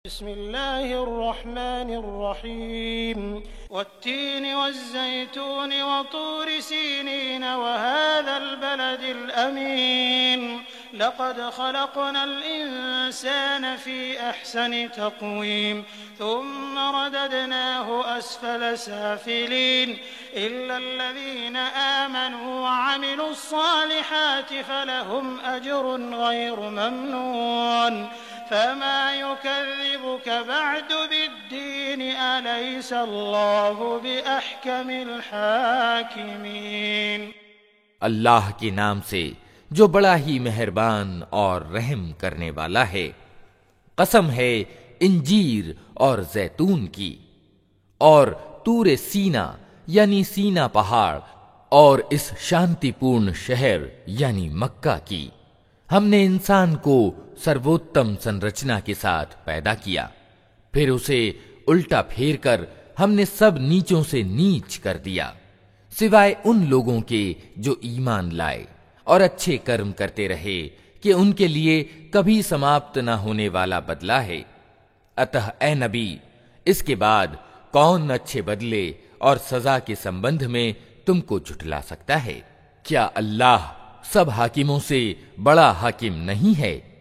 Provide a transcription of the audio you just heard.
बिस्मिल्लाहिर्रहमानिर्रहीम वत्तीन वज़्ज़ैतून वतूर सीनीन वहाज़ल बलदिल अमीन लक़द ख़लक़नल इंसान फ़ी अहसनि तक़वीम थुम्म रददनाहु अस्फ़ल साफ़िलीन इल्लल्लज़ीन आमनू वअमिलुस्सालिहाति फ़लहुम अज्रुन ग़ैरु ममनून फमा युकज़्ज़िबुक बअदु बिद्दीन अलैसल्लाहु बिअहकमिल हाकिमीन। अल्लाह के नाम से जो बड़ा ही मेहरबान और रहम करने वाला है। कसम है इंजीर और जैतून की और तूरे सीना यानी सीना पहाड़ और इस शांतिपूर्ण शहर यानी मक्का की। हमने इंसान को सर्वोत्तम संरचना के साथ पैदा किया, फिर उसे उल्टा फेर कर हमने सब नीचों से नीच कर दिया, सिवाय उन लोगों के जो ईमान लाए और अच्छे कर्म करते रहे कि उनके लिए कभी समाप्त न होने वाला बदला है। अतः ए नबी, इसके बाद कौन अच्छे बदले और सजा के संबंध में तुमको झुठला सकता है? क्या अल्लाह सब हाकिमों से बड़ा हाकिम नहीं है?